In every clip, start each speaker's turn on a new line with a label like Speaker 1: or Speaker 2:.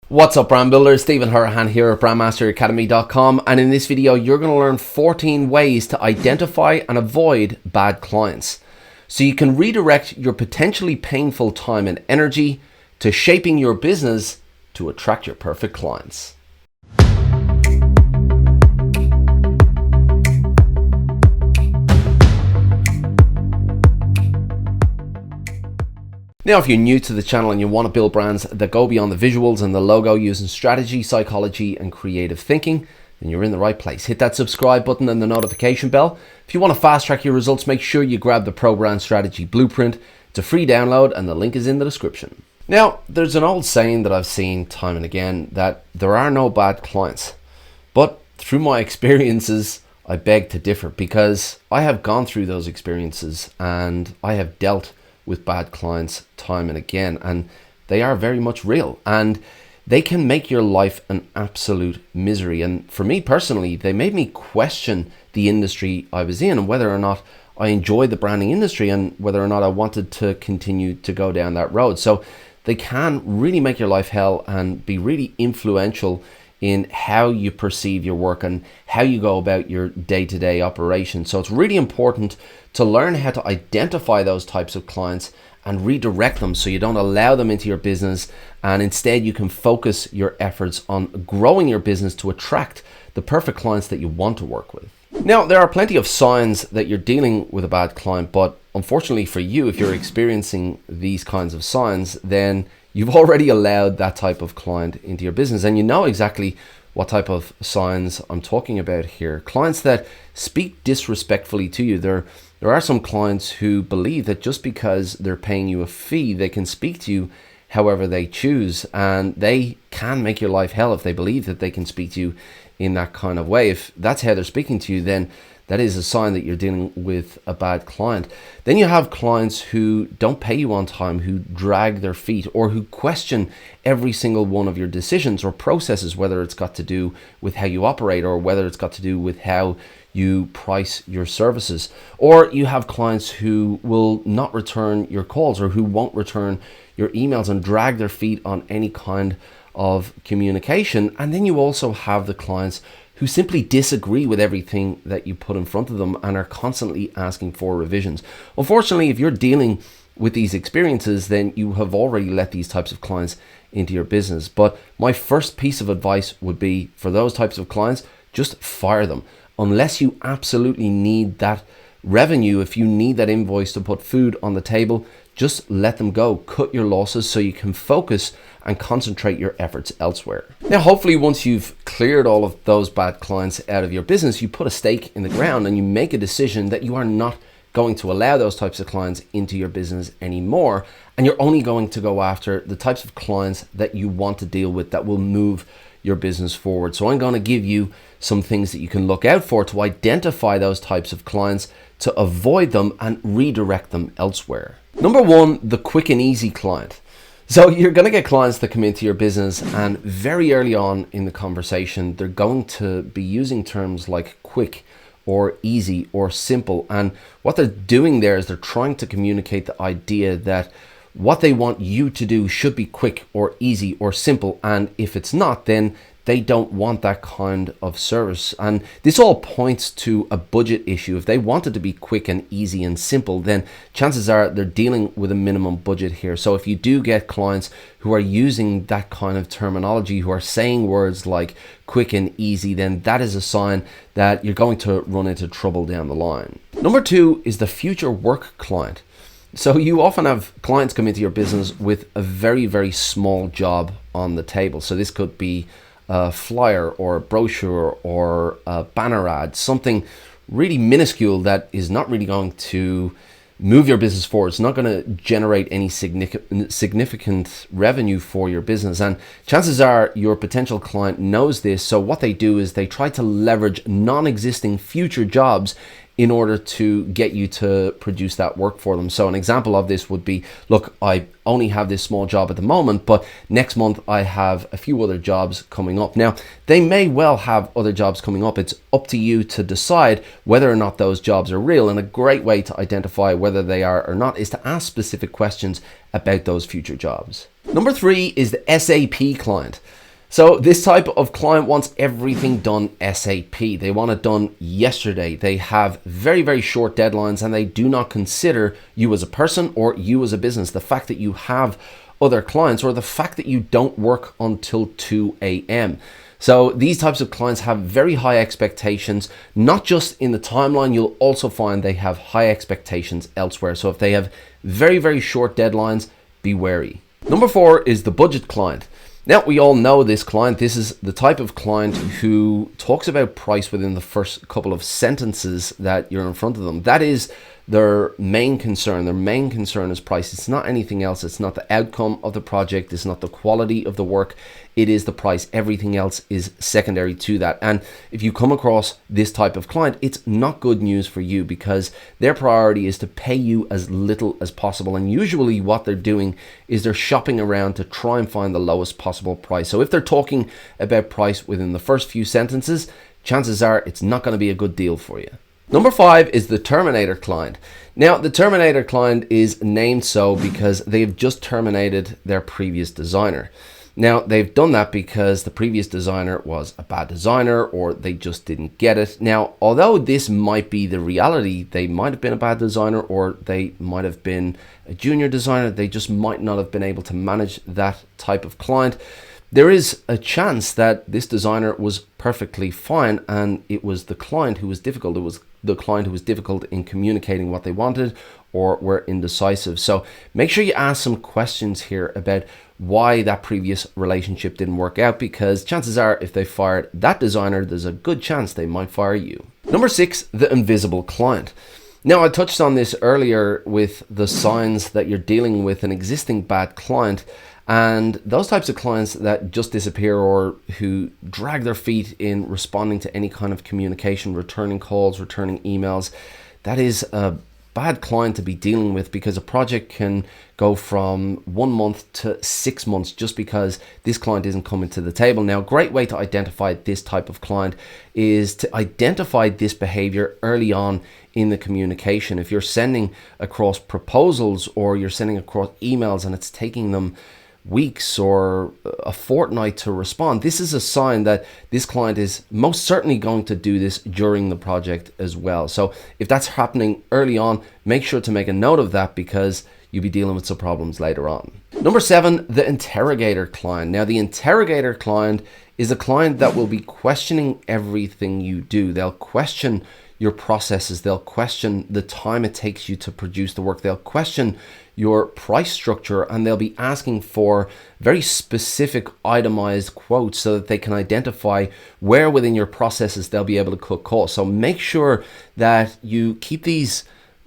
Speaker 1: What's up, brand builders? Stephen Hurahan here at BrandMasterAcademy.com, and in this video you're going to learn 14 ways to identify and avoid bad clients so you can redirect your potentially painful time and energy to shaping your business to attract your perfect clients. Now, if you're new to the channel and you want to build brands that go beyond the visuals and the logo using strategy, psychology, and creative thinking, then you're in the right place. Hit that subscribe button and the notification bell. If you want to fast track your results, make sure you grab the Pro Brand Strategy Blueprint. It's a free download and the link is in the description. Now, there's an old saying that I've seen time and again that there are no bad clients. But through my experiences, I beg to differ because I have gone through those experiences and I have dealt with bad clients time and again, and they are very much real and they can make your life an absolute misery. And for me personally, they made me question the industry I was in and whether or not I enjoyed the branding industry and whether or not I wanted to continue to go down that road. So they can really make your life hell and be really influential in how you perceive your work and how you go about your day-to-day operation. So it's really important to learn how to identify those types of clients and redirect them so you don't allow them into your business, and instead you can focus your efforts on growing your business to attract the perfect clients that you want to work with. Now, there are plenty of signs that you're dealing with a bad client, but unfortunately for you, if you're experiencing these kinds of signs, then you've already allowed that type of client into your business, and you know exactly what type of signs I'm talking about here. Clients that speak disrespectfully to you. There are some clients who believe that just because they're paying you a fee, they can speak to you however they choose, and they can make your life hell if they believe that they can speak to you in that kind of way. If that's how they're speaking to you, then that is a sign that you're dealing with a bad client. Then you have clients who don't pay you on time, who drag their feet, or who question every single one of your decisions or processes, whether it's got to do with how you operate or whether it's got to do with how you price your services. Or you have clients who will not return your calls or who won't return your emails and drag their feet on any kind of communication. And then you also have the clients who simply disagree with everything that you put in front of them and are constantly asking for revisions. Unfortunately, if you're dealing with these experiences, then you have already let these types of clients into your business. But my first piece of advice would be, for those types of clients, just fire them. Unless you absolutely need that revenue, if you need that invoice to put food on the table, just let them go. Cut your losses so you can focus and concentrate your efforts elsewhere. Now, hopefully once you've cleared all of those bad clients out of your business, you put a stake in the ground and you make a decision that you are not going to allow those types of clients into your business anymore, and you're only going to go after the types of clients that you want to deal with that will move your business forward. So I'm going to give you some things that you can look out for to identify those types of clients, to avoid them and redirect them elsewhere. Number one, the quick and easy client. So you're going to get clients that come into your business and very early on in the conversation, they're going to be using terms like quick or easy or simple. And what they're doing there is they're trying to communicate the idea that what they want you to do should be quick or easy or simple. And if it's not, then they don't want that kind of service. And this all points to a budget issue. If they want it to be quick and easy and simple, then chances are they're dealing with a minimum budget here. So if you do get clients who are using that kind of terminology, who are saying words like quick and easy, then that is a sign that you're going to run into trouble down the line. Number two is the future work client. So you often have clients come into your business with a very, very small job on the table. So this could be a flyer or a brochure or a banner ad, something really minuscule that is not really going to move your business forward. It's not going to generate any significant revenue for your business. And chances are your potential client knows this. So what they do is they try to leverage non-existing future jobs in order to get you to produce that work for them. So an example of this would be, look, I only have this small job at the moment, but next month I have a few other jobs coming up. Now, they may well have other jobs coming up. It's up to you to decide whether or not those jobs are real. And a great way to identify whether they are or not is to ask specific questions about those future jobs. Number 3 is the SAP client. So this type of client wants everything done SAP. They want it done yesterday. They have very, very short deadlines, and they do not consider you as a person or you as a business. The fact that you have other clients, or the fact that you don't work until 2 a.m. So these types of clients have very high expectations, not just in the timeline. You'll also find they have high expectations elsewhere. So if they have very, very short deadlines, be wary. Number 4 is the budget client. Now, we all know this client. This is the type of client who talks about price within the first couple of sentences that you're in front of them. That is their main concern. Their main concern is price. It's not anything else. It's not the outcome of the project. It's not the quality of the work. It is the price. Everything else is secondary to that. And if you come across this type of client, it's not good news for you, because their priority is to pay you as little as possible. And usually what they're doing is they're shopping around to try and find the lowest possible price. So if they're talking about price within the first few sentences, chances are it's not going to be a good deal for you. Number 5 is the Terminator client. Now, the Terminator client is named so because they've just terminated their previous designer. Now, they've done that because the previous designer was a bad designer, or they just didn't get it. Now, although this might be the reality, they might have been a bad designer, or they might have been a junior designer. They just might not have been able to manage that type of client. There is a chance that this designer was perfectly fine, and it was the client who was difficult. It was the client who was difficult in communicating what they wanted, or were indecisive. So make sure you ask some questions here about why that previous relationship didn't work out, because chances are if they fired that designer, there's a good chance they might fire you. Number 6, the invisible client. Now, I touched on this earlier with the signs that you're dealing with an existing bad client. And those types of clients that just disappear, or who drag their feet in responding to any kind of communication, returning calls, returning emails, that is a bad client to be dealing with, because a project can go from 1 month to 6 months just because this client isn't coming to the table. Now, a great way to identify this type of client is to identify this behavior early on in the communication. If you're sending across proposals, or you're sending across emails, and it's taking them weeks or a fortnight to respond, this is a sign that this client is most certainly going to do this during the project as well. So if that's happening early on, make sure to make a note of that, because you'll be dealing with some problems later on. Number 7, the interrogator client. Now, the interrogator client is a client that will be questioning everything you do. They'll question your processes. They'll question the time it takes you to produce the work. They'll question your price structure, and they'll be asking for very specific itemized quotes so that they can identify where within your processes they'll be able to cut costs. So make sure that you keep these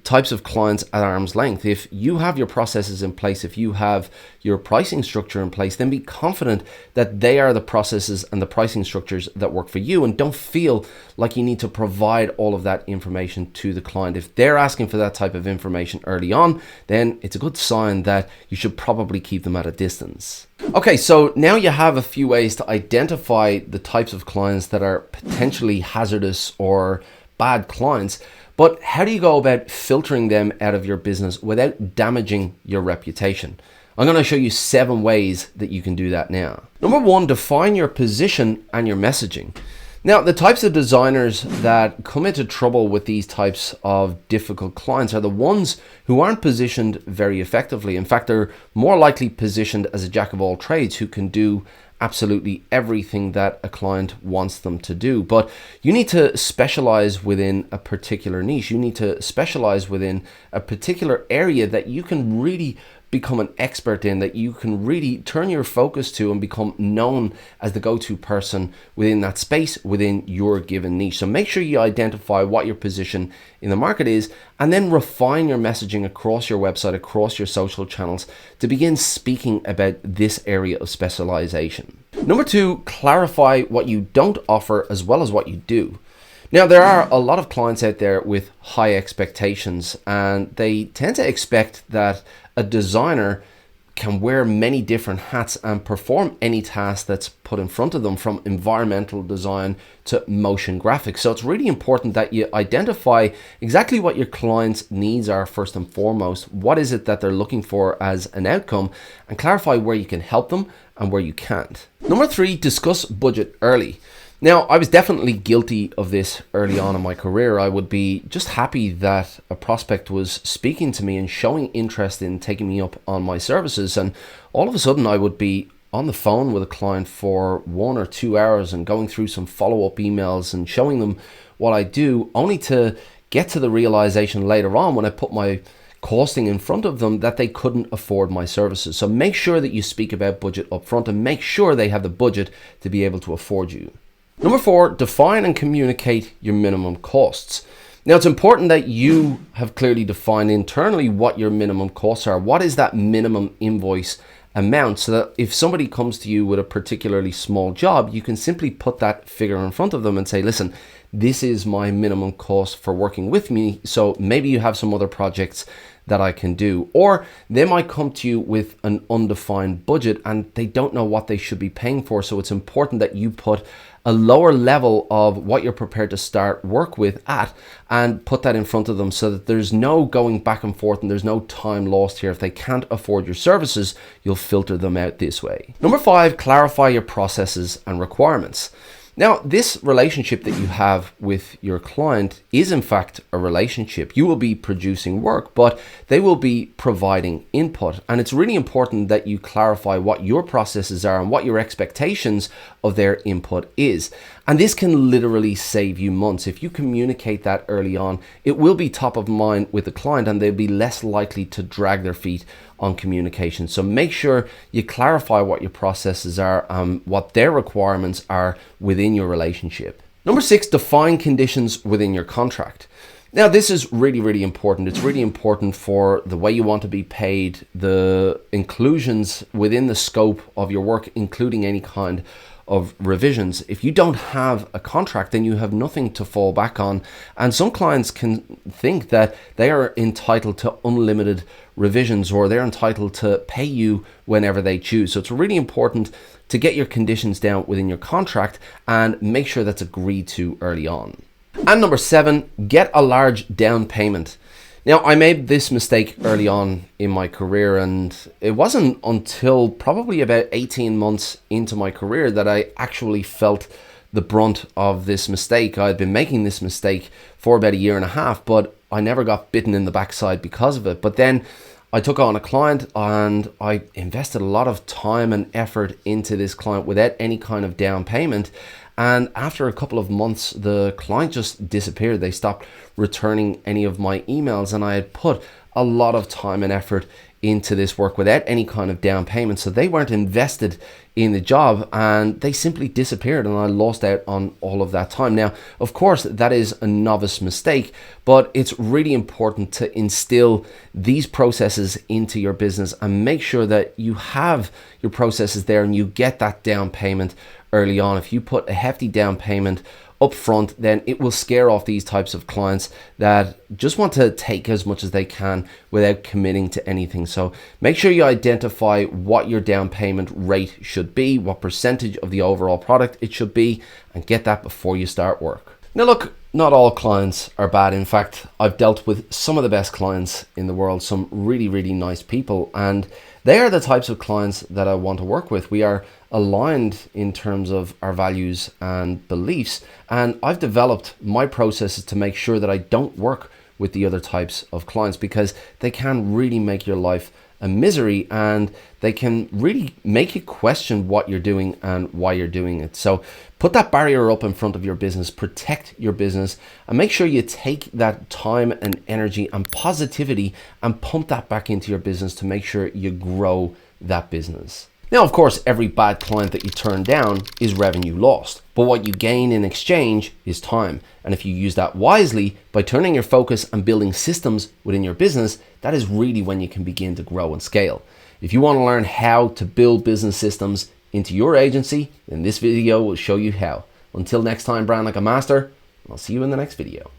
Speaker 1: types of clients at arm's length. If you have your processes in place, if you have your pricing structure in place, then be confident that they are the processes and the pricing structures that work for you, and don't feel like you need to provide all of that information to the client. If they're asking for that type of information early on, then it's a good sign that you should probably keep them at a distance. Okay, so now you have a few ways to identify the types of clients that are potentially hazardous or bad clients. But how do you go about filtering them out of your business without damaging your reputation? I'm going to show you 7 ways that you can do that now. Number 1, define your position and your messaging. Now, the types of designers that come into trouble with these types of difficult clients are the ones who aren't positioned very effectively. In fact, they're more likely positioned as a jack of all trades who can do absolutely everything that a client wants them to do. But you need to specialize within a particular niche. You need to specialize within a particular area that you can really become an expert in, that you can really turn your focus to and become known as the go-to person within that space, within your given niche. So make sure you identify what your position in the market is, and then refine your messaging across your website, across your social channels, to begin speaking about this area of specialization. Number 2, clarify what you don't offer as well as what you do. Now, there are a lot of clients out there with high expectations, and they tend to expect that a designer can wear many different hats and perform any task that's put in front of them, from environmental design to motion graphics. So it's really important that you identify exactly what your client's needs are first and foremost. What is it that they're looking for as an outcome, and clarify where you can help them and where you can't. Number 3, discuss budget early. Now, I was definitely guilty of this early on in my career. I would be just happy that a prospect was speaking to me and showing interest in taking me up on my services. And all of a sudden I would be on the phone with a client for 1 or 2 hours and going through some follow-up emails and showing them what I do, only to get to the realization later on when I put my costing in front of them that they couldn't afford my services. So make sure that you speak about budget up front and make sure they have the budget to be able to afford you. Number 4, define and communicate your minimum costs. Now, it's important that you have clearly defined internally what your minimum costs are. What is that minimum invoice amount, so that if somebody comes to you with a particularly small job, you can simply put that figure in front of them and say, listen, this is my minimum cost for working with me. So maybe you have some other projects that I can do. Or they might come to you with an undefined budget and they don't know what they should be paying for. So it's important that you put a lower level of what you're prepared to start work with at, and put that in front of them so that there's no going back and forth and there's no time lost here. If they can't afford your services, you'll filter them out this way. Number 5, clarify your processes and requirements. Now, this relationship that you have with your client is in fact a relationship. You will be producing work, but they will be providing input. And it's really important that you clarify what your processes are and what your expectations of their input is. And this can literally save you months. If you communicate that early on, it will be top of mind with the client and they'll be less likely to drag their feet on communication. So make sure you clarify what your processes are, what their requirements are within your relationship. Number 6, define conditions within your contract. Now, this is really, really important. It's really important for the way you want to be paid, the inclusions within the scope of your work, including any kind of revisions. If you don't have a contract, then you have nothing to fall back on. And some clients can think that they are entitled to unlimited revisions, or they're entitled to pay you whenever they choose. So it's really important to get your conditions down within your contract and make sure that's agreed to early on. And number 7, get a large down payment. Now, I made this mistake early on in my career, and it wasn't until probably about 18 months into my career that I actually felt the brunt of this mistake. I had been making this mistake for about 1.5 years, but I never got bitten in the backside because of it. But then I took on a client and I invested a lot of time and effort into this client without any kind of down payment. And after a couple of months, the client just disappeared. They stopped returning any of my emails, and I had put a lot of time and effort into this work without any kind of down payment. So they weren't invested in the job and they simply disappeared, and I lost out on all of that time. Now, of course, that is a novice mistake, but it's really important to instill these processes into your business and make sure that you have your processes there and you get that down payment early on. If you put a hefty down payment up front, then it will scare off these types of clients that just want to take as much as they can without committing to anything. So make sure you identify what your down payment rate should be, what percentage of the overall product it should be, and get that before you start work. Now look, not all clients are bad. In fact, I've dealt with some of the best clients in the world, some really, really nice people, and they are the types of clients that I want to work with. We are aligned in terms of our values and beliefs, and I've developed my processes to make sure that I don't work with the other types of clients, because they can really make your life a misery and they can really make you question what you're doing and why you're doing it. So put that barrier up in front of your business, protect your business, and make sure you take that time and energy and positivity and pump that back into your business to make sure you grow that business. Now, of course, every bad client that you turn down is revenue lost, but what you gain in exchange is time. And if you use that wisely by turning your focus and building systems within your business, that is really when you can begin to grow and scale. If you want to learn how to build business systems into your agency, then this video will show you how. Until next time, brand like a master, I'll see you in the next video.